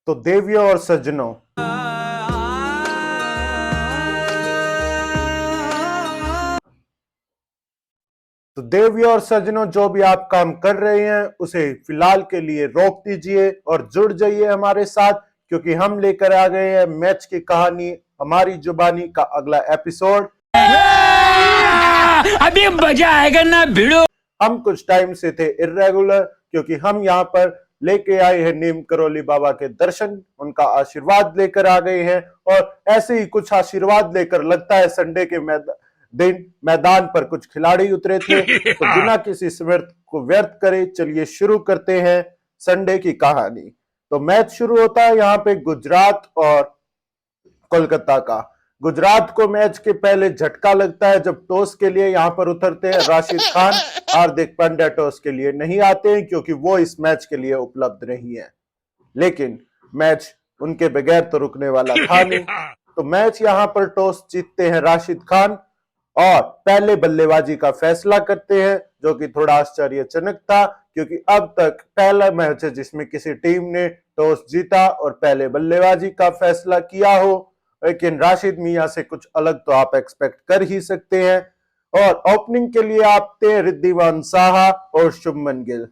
तो देवियों और सज्जनों, जो भी आप काम कर रहे हैं उसे फिलहाल के लिए रोक दीजिए और जुड़ जाइए हमारे साथ, क्योंकि हम लेकर आ गए हैं मैच की कहानी हमारी जुबानी का अगला एपिसोड। अभी मजा आएगा ना भिड़ो। हम कुछ टाइम से थे इर्रेगुलर, क्योंकि हम यहाँ पर लेके आए हैं नीम करोली बाबा के दर्शन, उनका आशीर्वाद लेकर आ गए हैं। और ऐसे ही कुछ आशीर्वाद लेकर लगता है संडे के दिन मैदान पर कुछ खिलाड़ी उतरे थे। तो बिना किसी समय को व्यर्थ करे चलिए शुरू करते हैं संडे की कहानी। तो मैच शुरू होता है यहाँ पे गुजरात और कोलकाता का। गुजरात को मैच के पहले झटका लगता है जब टॉस के लिए यहाँ पर उतरते हैं राशिद खान। हार्दिक पांड्या टॉस के लिए नहीं आते हैं क्योंकि वो इस मैच के लिए उपलब्ध नहीं है, लेकिन मैच उनके बगैर तो रुकने वाला था नहीं। तो मैच यहाँ पर टॉस जीतते हैं राशिद खान और पहले बल्लेबाजी का फैसला करते हैं, जो कि थोड़ा आश्चर्यजनक था क्योंकि अब तक पहला मैच है जिसमें किसी टीम ने टॉस जीता और पहले बल्लेबाजी का फैसला किया हो। लेकिन राशिद मियां से कुछ अलग तो आप एक्सपेक्ट कर ही सकते हैं। और ओपनिंग के लिए आते हैं रिद्धिमान साहा और शुभमन गिल।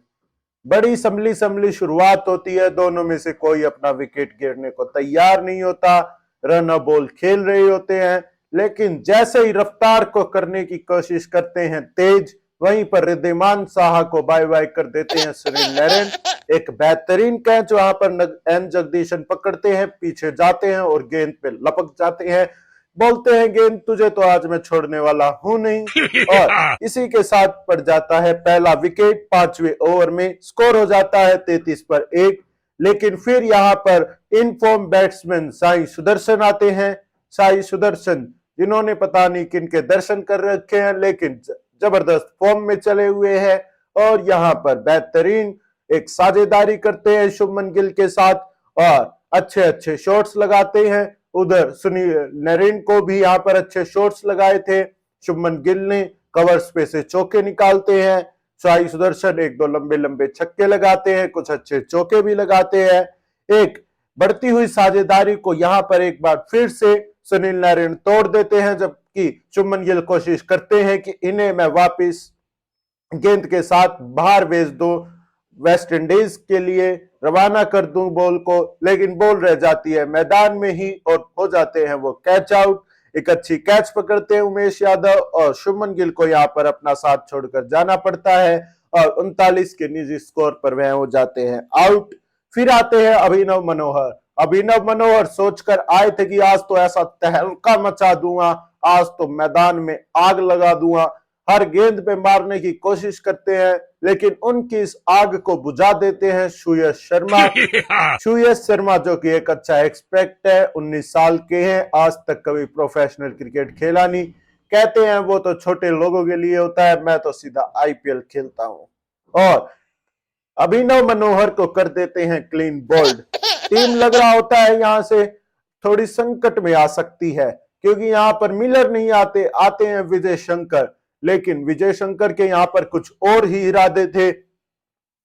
बड़ी संभली शुरुआत होती है, दोनों में से कोई अपना विकेट गिरने को तैयार नहीं होता, रन और बॉल खेल रहे होते हैं। लेकिन जैसे ही रफ्तार को करने की कोशिश करते हैं तेज, वहीं पर रिद्धिमान साहा को बाय बाय कर देते हैं सुनील नैरेन। एक बेहतरीन कैच वहां पर एन जगदीशन पकड़ते हैं, पीछे जाते हैं और गेंद पे लपक जाते हैं। बोलते हैं गेंद तुझे तो आज मैं छोड़ने वाला हूं नहीं। और इसी के साथ पड़ जाता है पहला विकेट। 5वें ओवर में स्कोर हो जाता है 33 पर 1। लेकिन फिर यहाँ पर इनफॉर्म बैट्समैन साई सुदर्शन आते हैं। साई सुदर्शन जिन्होंने पता नहीं किन के दर्शन कर रखे हैं, लेकिन जबरदस्त फॉर्म में चले हुए हैं और यहाँ पर बेहतरीन एक साझेदारी करते हैं शुभमन गिल के साथ और अच्छे अच्छे शॉट्स लगाते हैं। उधर सुनील नैरेन को भी यहाँ पर अच्छे शॉट्स लगाए थे। शुभमन गिल ने कवर्स पे से चौके निकालते हैं। साई सुदर्शन एक दो लंबे लंबे छक्के लगाते हैं, कुछ अच्छे चौके भी लगाते हैं। एक बढ़ती हुई साझेदारी को यहाँ पर एक बार फिर से सुनील नैरेन तोड़ देते हैं, जबकि शुभमन गिल कोशिश करते हैं कि इन्हें मैं वापिस गेंद के साथ बाहर भेज दूं, वेस्ट इंडीज के लिए रवाना कर दूं बॉल को, लेकिन बॉल रह जाती है मैदान में ही और हो जाते हैं वो कैच आउट। एक अच्छी कैच पकड़ते हैं उमेश यादव और शुभमन गिल को यहाँ पर अपना साथ छोड़कर जाना पड़ता है और 39 के निजी स्कोर पर वह हो जाते हैं आउट। फिर आते हैं अभिनव मनोहर। अभिनव मनोहर सोचकर आए थे कि आज तो ऐसा तहलका मचा दूंगा, आज तो मैदान में आग लगा दूंगा। हर गेंद पे मारने की कोशिश करते हैं, लेकिन उनकी इस आग को बुझा देते हैं श्रेयस शर्मा। श्रेयस शर्मा जो कि एक अच्छा एक्सपेक्ट है, 19 साल के हैं, आज तक कभी प्रोफेशनल क्रिकेट खेला नहीं। कहते हैं वो तो छोटे लोगों के लिए होता है, मैं तो सीधा आईपीएल खेलता हूं। और अभिनव मनोहर को कर देते हैं क्लीन बोल्ड। टीम लग रहा होता है यहां से थोड़ी संकट में आ सकती है, क्योंकि यहाँ पर मिलर नहीं आते, आते हैं विजय शंकर। लेकिन विजय शंकर के यहाँ पर कुछ और ही इरादे थे।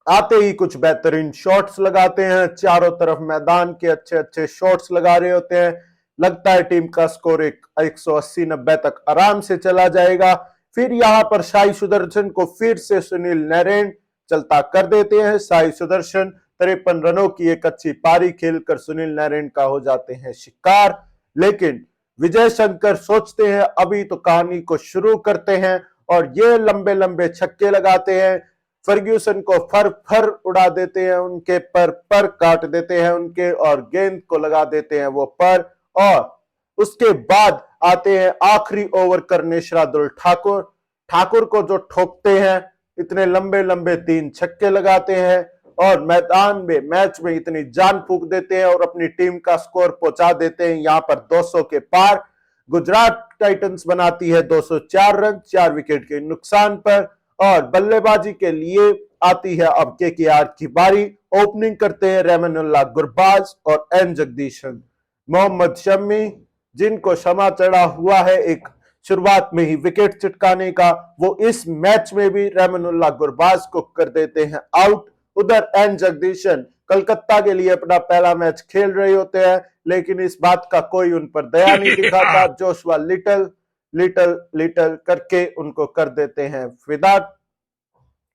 आते ही कुछ बेहतरीन शॉट्स लगाते हैं, चारों तरफ मैदान के अच्छे अच्छे शॉट्स लगा रहे होते हैं। लगता है टीम का स्कोर 180-90 तक आराम से चला जाएगा। फिर यहाँ पर साई सुदर्शन को फिर से सुनील नैरेन चलता कर देते हैं। साई सुदर्शन 53 रनों की एक अच्छी पारी खेलकर सुनील नैरेन का हो जाते हैं शिकार। लेकिन विजय शंकर सोचते हैं अभी तो कहानी को शुरू करते हैं और ये लंबे लंबे छक्के लगाते हैं। फर्ग्यूसन को फर फर उड़ा देते हैं, उनके पर काट देते हैं उनके और गेंद को लगा देते हैं वो पर। और उसके बाद आते हैं आखिरी ओवर करने शार्दुल ठाकुर। ठाकुर को जो ठोकते हैं, इतने लंबे लंबे 3 छक्के लगाते हैं और मैदान में मैच में इतनी जान फूंक देते हैं और अपनी टीम का स्कोर पहुंचा देते हैं यहाँ पर 200 के पार। गुजरात टाइटंस बनाती है 204 रन 4 विकेट के नुकसान पर। और बल्लेबाजी के लिए आती है अब केकेआर की बारी। ओपनिंग करते हैं रहमानुल्लाह गुरबाज और एन जगदीशन। मोहम्मद शमी, जिनको क्षमा चढ़ा हुआ है एक शुरुआत में ही विकेट चिटकाने का, वो इस मैच में भी रहमानुल्लाह गुरबाज को कर देते हैं आउट। उधर एन जगदीशन कलकत्ता के लिए अपना पहला मैच खेल रहे होते हैं, लेकिन इस बात का कोई उन पर दया नहीं दिखाता। जोशुआ लिटल लिटल लिटल करके उनको कर देते हैं फिदा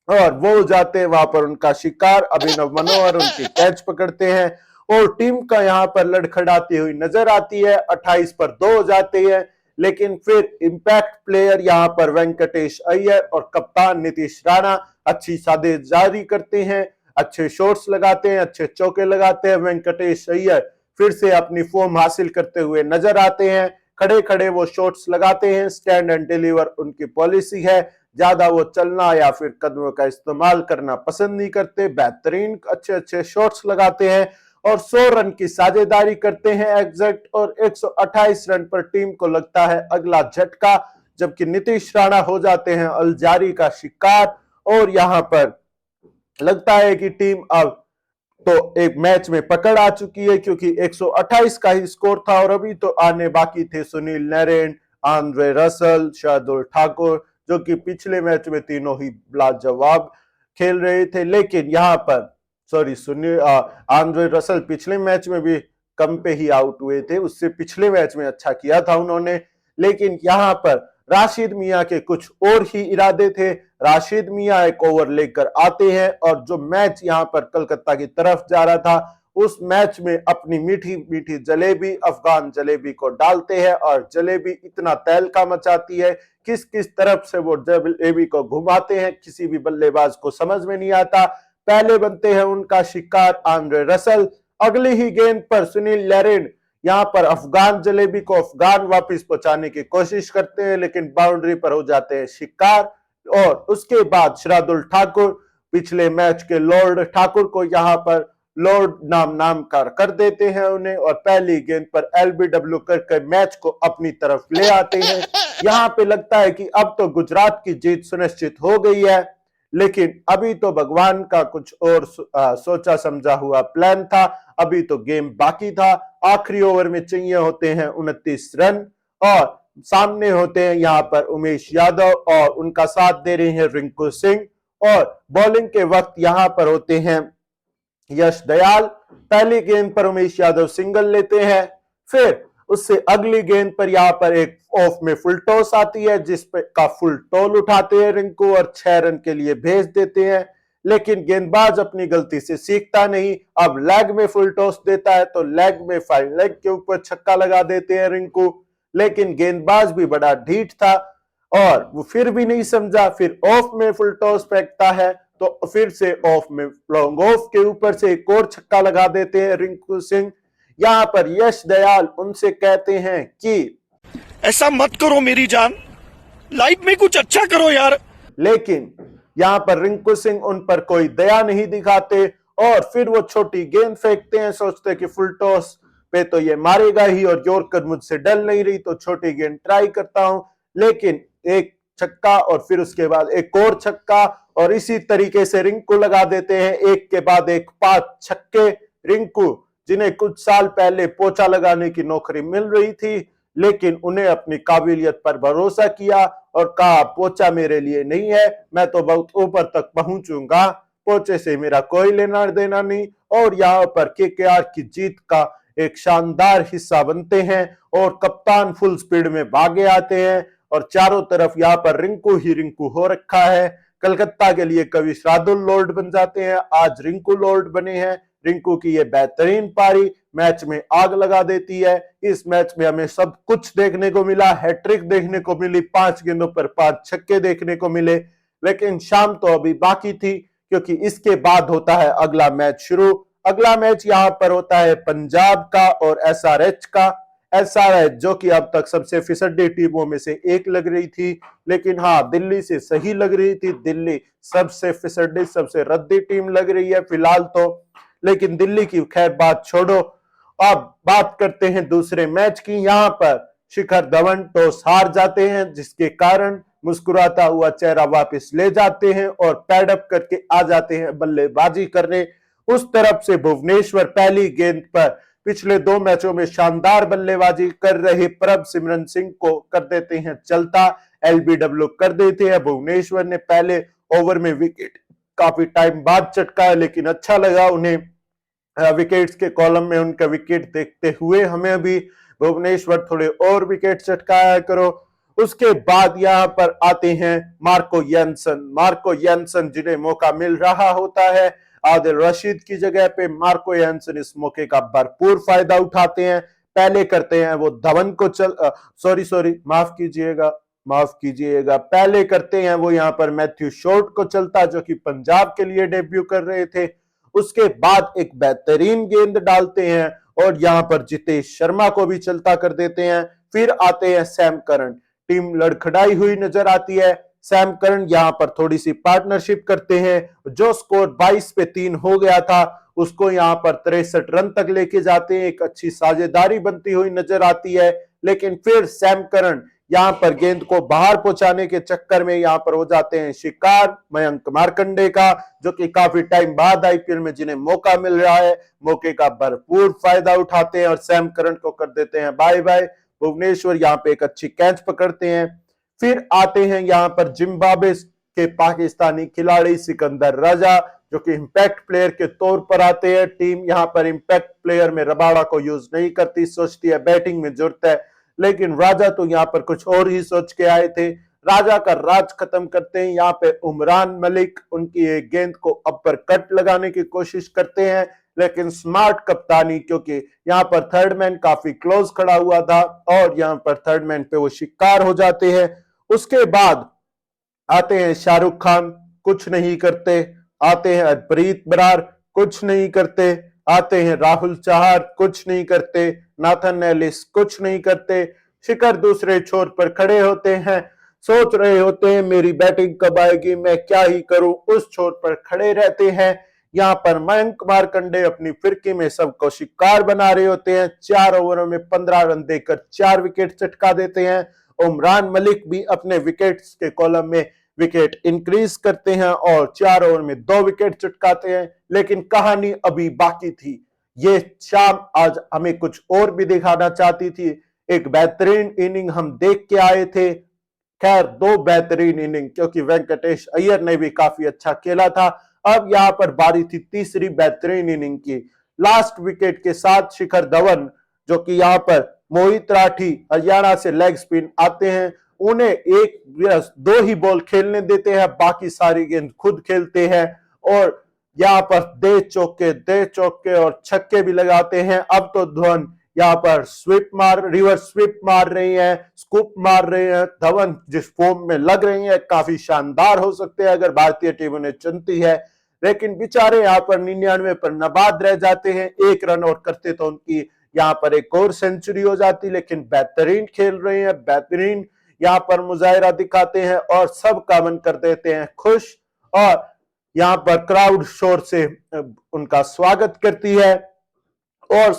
और वो जाते हैं वहां पर उनका शिकार। अभिनव मनोहर उनकी कैच पकड़ते हैं और टीम का यहाँ पर लड़खड़ाती हुई नजर आती है। 28 पर 2 हो जाते हैं, लेकिन फिर इंपैक्ट प्लेयर यहाँ पर वेंकटेश अय्यर और कप्तान नीतीश राणा अच्छी सादेश जारी करते हैं, अच्छे शॉट्स लगाते हैं, अच्छे चौके लगाते हैं। वेंकटेश अय्यर फिर से अपनी फॉर्म हासिल करते हुए नजर आते हैं। खड़े खड़े वो शॉट्स लगाते हैं, स्टैंड एंड डिलीवर उनकी पॉलिसी है। ज्यादा वो चलना या फिर कदमों का इस्तेमाल करना पसंद नहीं करते। बेहतरीन अच्छे अच्छे शॉट्स लगाते हैं और 100 रन की साझेदारी करते हैं एग्जैक्ट। और 128 रन पर टीम को लगता है अगला झटका, जबकि नीतीश राणा हो जाते हैं अलजारी का शिकार। और यहां पर लगता है कि टीम अब तो एक मैच में पकड़ आ चुकी है, क्योंकि 128 का ही स्कोर था और अभी तो आने बाकी थे सुनील नरेन, आंद्रे रसल, शार्दुल ठाकुर, जो कि पिछले मैच में तीनों ही लाजवाब खेल रहे थे। लेकिन यहाँ पर सुनील आंद्रे रसल पिछले मैच में भी कम पे ही आउट हुए थे, उससे पिछले मैच में अच्छा किया था उन्होंने। लेकिन यहाँ पर राशिद मियां के कुछ और ही इरादे थे। राशिद मियां एक ओवर लेकर आते हैं और जो मैच यहाँ पर कलकत्ता की तरफ जा रहा था, उस मैच में अपनी मीठी मीठी जलेबी अफगान जलेबी को डालते हैं और जलेबी इतना तहलका मचाती है, किस किस तरफ से वो जलेबी को घुमाते हैं किसी भी बल्लेबाज को समझ में नहीं आता। पहले बनते हैं उनका शिकार आंद्रे रसल। अगली ही गेंद पर सुनील नरेन यहाँ पर अफगान जलेबी को अफगान वापस पहुंचाने की कोशिश करते हैं, लेकिन बाउंड्री पर हो जाते हैं शिकार। और उसके बाद शार्दुल ठाकुर, पिछले मैच के लॉर्ड ठाकुर को यहाँ पर लॉर्ड नाम कर देते हैं उन्हें, और पहली गेंद पर एलबीडब्ल्यू करके मैच को अपनी तरफ ले आते हैं। यहाँ पे लगता है कि अब तो गुजरात की जीत सुनिश्चित हो गई है, लेकिन अभी तो भगवान का कुछ और सोचा समझा हुआ प्लान था। अभी तो गेम बाकी था। आखिरी ओवर में चाहिए होते हैं 29 रन और सामने होते हैं यहाँ पर उमेश यादव और उनका साथ दे रहे हैं रिंकू सिंह, और बॉलिंग के वक्त यहाँ पर होते हैं यश दयाल। पहली गेंद पर उमेश यादव सिंगल लेते हैं, फिर उससे अगली गेंद पर यहाँ पर एक ऑफ में फुल टॉस आती है, जिस पे का फुल टॉल उठाते हैं रिंकू और 6 रन के लिए भेज देते हैं। लेकिन गेंदबाज अपनी गलती से सीखता नहीं, अब लेग में फुल टॉस देता है तो लेग में फाइन लेग के ऊपर छक्का लगा देते हैं रिंकू। लेकिन गेंदबाज भी बड़ा ढीठ था और वो फिर भी नहीं समझा, फिर ऑफ में फुल टॉस फेंकता है तो फिर से ऑफ में लॉन्ग ऑफ के ऊपर से एक और छक्का लगा देते हैं रिंकू सिंह। यहाँ पर यश दयाल उनसे कहते हैं कि ऐसा मत करो मेरी जान, लाइफ में कुछ अच्छा करो यार। लेकिन यहाँ पर रिंकू सिंह उन पर कोई दया नहीं दिखाते और फिर वो छोटी गेंद फेंकते हैं, सोचते कि फुल टॉस पे तो ये मारेगा ही और यॉर्कर मुझसे डल नहीं रही तो छोटी गेंद ट्राई करता हूं। लेकिन एक छक्का और फिर उसके बाद एक और छक्का और इसी तरीके से रिंकू लगा देते हैं एक के बाद एक 5 छक्के। रिंकू जिन्हें कुछ साल पहले पोछा लगाने की नौकरी मिल रही थी, लेकिन उन्हें अपनी काबिलियत पर भरोसा किया और कहा पोछा मेरे लिए नहीं है, मैं तो बहुत ऊपर तक पहुंचूंगा, पोछे से मेरा कोई लेना देना नहीं। और यहाँ पर केकेआर की जीत का एक शानदार हिस्सा बनते हैं और कप्तान फुल स्पीड में भागे आते हैं और चारों तरफ यहाँ पर रिंकू ही रिंकू हो रखा है। कलकत्ता के लिए कभी शार्दुल लॉर्ड बन जाते हैं, आज रिंकू लॉर्ड बने हैं। रिंकू की ये बेहतरीन पारी मैच में आग लगा देती है। इस मैच में हमें सब कुछ देखने को मिला, हैट्रिक देखने को मिली, 5 गेंदों पर 5 छक्के देखने को मिले। लेकिन शाम तो अभी बाकी थी, क्योंकि इसके बाद होता है अगला मैच शुरू। अगला मैच यहाँ पर होता है पंजाब का और एसआरएच का। एसआरएच जो कि अब तक सबसे फिसड्डी टीमों में से एक लग रही थी, लेकिन हाँ दिल्ली से सही लग रही थी। दिल्ली सबसे फिसड्डी सबसे रद्दी टीम लग रही है फिलहाल तो, लेकिन दिल्ली की खैर बात छोड़ो। अब बात करते हैं दूसरे मैच की। यहाँ पर शिखर धवन टॉस हार जाते हैं, जिसके कारण मुस्कुराता हुआ चेहरा वापस ले जाते हैं और पैडअप करके आ जाते हैं बल्लेबाजी करने। उस तरफ से भुवनेश्वर पहली गेंद पर पिछले 2 मैचों में शानदार बल्लेबाजी कर रहे प्रभ सिमरन सिंह को कर देते हैं चलता, एलबीडब्ल्यू कर देते हैं। भुवनेश्वर ने पहले ओवर में विकेट काफी टाइम बाद चटकाया, लेकिन अच्छा लगा उन्हें विकेट्स के कॉलम में उनका विकेट देखते हुए। हमें भी भुवनेश्वर थोड़े और विकेट चटकाया करो। उसके बाद यहाँ पर आते हैं मार्को यंसन जिन्हें मौका मिल रहा होता है आदिल रशीद की जगह पे। मार्को यंसन इस मौके का भरपूर फायदा उठाते हैं। पहले करते हैं वो धवन को माफ कीजिएगा, पहले करते हैं वो यहाँ पर मैथ्यू शॉर्ट को चलता, जो कि पंजाब के लिए डेब्यू कर रहे थे। उसके बाद एक बेहतरीन गेंद डालते हैं और यहाँ पर जितेश शर्मा को भी चलता कर देते हैं। फिर आते हैं सैम करन, टीम लड़खड़ाई हुई नजर आती है। सैम करन यहाँ पर थोड़ी सी पार्टनरशिप करते हैं। जो स्कोर 22 पे 3 हो गया था उसको यहाँ पर 63 रन तक लेके जाते हैं। एक अच्छी साझेदारी बनती हुई नजर आती है, लेकिन फिर सैम करन यहाँ पर गेंद को बाहर पहुंचाने के चक्कर में यहाँ पर हो जाते हैं शिकार मयंक मार्कंडे का, जो कि काफी टाइम बाद आईपीएल में जिन्हें मौका मिल रहा है, मौके का भरपूर फायदा उठाते हैं और सैम करन को कर देते हैं बाय बाय। भुवनेश्वर यहाँ पे एक अच्छी कैच पकड़ते हैं। फिर आते हैं यहाँ पर जिम्बाब्वे के पाकिस्तानी खिलाड़ी सिकंदर राजा, जो कि इंपैक्ट प्लेयर के तौर पर आते हैं। टीम यहाँ पर इंपैक्ट प्लेयर में रबाड़ा को यूज नहीं करती, सोचती है बैटिंग में जरूरत है, लेकिन राजा तो यहाँ पर कुछ और ही सोच के आए थे। राजा का राज खत्म करते हैं। यहाँ पे उमरान मलिक उनकी एक गेंद को अपर कट लगाने की कोशिश करते हैं, लेकिन स्मार्ट कप्तानी, क्योंकि यहाँ पर थर्ड मैन काफी क्लोज खड़ा हुआ था और यहाँ पर थर्ड मैन पे वो शिकार हो जाते हैं। उसके बाद आते हैं शाहरुख खान, कुछ नहीं करते। आते हैं हरप्रीत बरार, कुछ नहीं करते। आते हैं राहुल चहार, कुछ नहीं करते। नाथन एलिस, कुछ नहीं करते। शिखर दूसरे छोर पर खड़े होते हैं, सोच रहे होते हैं मेरी बैटिंग कब आएगी, मैं क्या ही करूं, उस छोर पर खड़े रहते हैं। यहाँ पर मयंक मार्कंडे अपनी फिरकी में सबको शिकार बना रहे होते हैं। 4 ओवरों में 15 रन देकर 4 विकेट चटका देते हैं। उमरान मलिक भी अपने विकेट्स के कॉलम में विकेट इंक्रीज करते हैं और 4 ओवर में 2 विकेट चटकाते हैं। लेकिन कहानी अभी बाकी थी। ये शाम आज हमें कुछ और भी दिखाना चाहती थी। एक बेहतरीन इनिंग हम देख के आए थे। खैर 2 बेहतरीन इनिंग, क्योंकि वेंकटेश अय्यर ने भी काफी अच्छा खेला था। अब यहाँ पर बारी थी तीसरी बेहतरीन इनिंग की। लास्ट विकेट के साथ शिखर धवन, जो कि यहाँ पर मोहित राठी हरियाणा से लेग स्पिन आते हैं, उन्हें 1-2 ही बॉल खेलने देते हैं, बाकी सारी गेंद खुद खेलते हैं और यहाँ पर दे चौके और छक्के भी लगाते हैं। अब तो धवन यहाँ पर रिवर्स स्वीप मार रही हैं, स्कूप मार रहे हैं। धवन जिस फॉर्म में लग रही हैं काफी शानदार हो सकते हैं अगर भारतीय टीम उन्हें चुनती है, लेकिन बेचारे यहाँ पर 99 पर नाबाद रह जाते हैं। 1 रन और करते तो उनकी यहाँ पर एक और सेंचुरी हो जाती, लेकिन बेहतरीन खेल रहे हैं, बेहतरीन यहाँ पर मुजाहिरा दिखाते हैं और सबका मन कर देते हैं खुश। और यहाँ पर क्राउड शोर से उनका स्वागत करती है और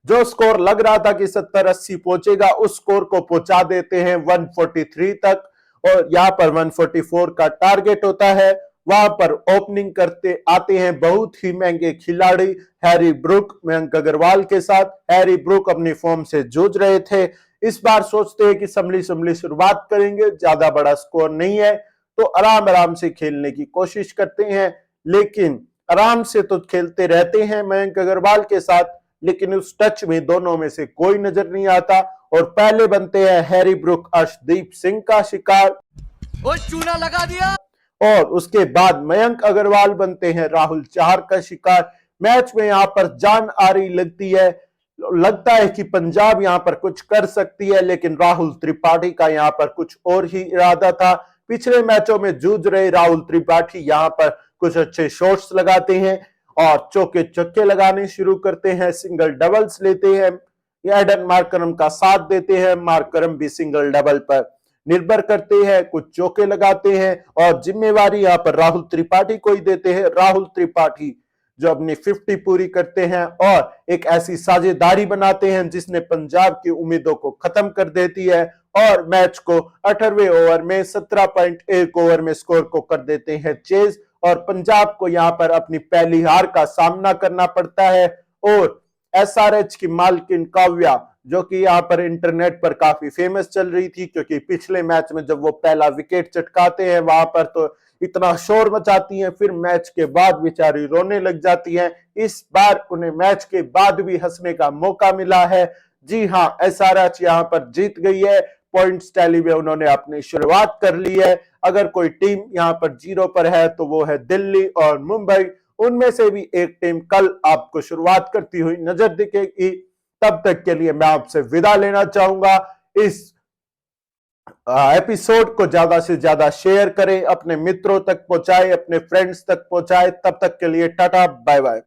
जो स्कोर लग रहा था कि 70-80 पहुंचेगा, उस स्कोर को पहुंचा देते हैं 143 तक और यहाँ पर 144 का टारगेट होता है। वहां पर ओपनिंग करते आते हैं बहुत ही महंगे खिलाड़ी हैरी ब्रूक मयंक अग्रवाल के साथ। हैरी ब्रूक अपनी फॉर्म से जूझ रहे थे। इस बार सोचते हैं कि संभली शुरुआत करेंगे, ज्यादा बड़ा स्कोर नहीं है तो आराम से खेलने की कोशिश करते हैं, लेकिन आराम से तो खेलते रहते हैं मयंक अग्रवाल के साथ, लेकिन उस टच में दोनों में से कोई नजर नहीं आता और पहले बनते हैं हैरी ब्रूक अर्शदीप सिंह का शिकार और चूना लगा दिया और उसके बाद मयंक अग्रवाल बनते हैं राहुल चहार का शिकार। मैच में यहाँ पर जान आ रही लगती है, लगता है कि पंजाब यहाँ पर कुछ कर सकती है, लेकिन राहुल त्रिपाठी का यहाँ पर कुछ और ही इरादा था। पिछले मैचों में जूझ रहे राहुल त्रिपाठी यहाँ पर कुछ अच्छे शॉट्स लगाते हैं और चौके छक्के लगाने शुरू करते हैं, सिंगल डबल्स लेते हैं, एडन मार्करम का साथ देते हैं। मार्करम भी सिंगल डबल पर निर्भर करते हैं, कुछ चौके लगाते हैं और जिम्मेवारी यहाँ पर राहुल त्रिपाठी को ही देते हैं। राहुल त्रिपाठी जो अपनी 50 पूरी करते हैं और एक ऐसी साझेदारी बनाते हैं जिसने पंजाब की उम्मीदों को खत्म कर देती है और मैच को 18वें ओवर में 17.1 ओवर में स्कोर को कर देते हैं चेज और पंजाब को यहाँ पर अपनी पहली हार का सामना करना पड़ता है। और एसआरएच की मालकिन काव्या जो कि यहाँ पर इंटरनेट पर काफी फेमस चल रही थी, क्योंकि पिछले मैच में जब वो पहला विकेट चटकाते हैं वहां पर तो इतना शोर मचाती हैं, फिर मैच के बाद बेचारी रोने लग जाती हैं। इस बार उन्हें मैच के बाद भी हंसने का मौका मिला है। जी हाँ, एसआरएच यहाँ पर जीत गई है, पॉइंट्स टैली में उन्होंने अपनी शुरुआत कर ली है। अगर कोई टीम यहाँ पर 0 पर है तो वो है दिल्ली और मुंबई, उनमें से भी एक टीम कल आपको शुरुआत करती हुई नजर दिखेगी। तब तक के लिए मैं आपसे विदा लेना चाहूंगा। इस एपिसोड को ज्यादा से ज्यादा शेयर करें, अपने मित्रों तक पहुंचाएं, अपने फ्रेंड्स तक पहुंचाएं। तब तक के लिए टाटा बाय बाय।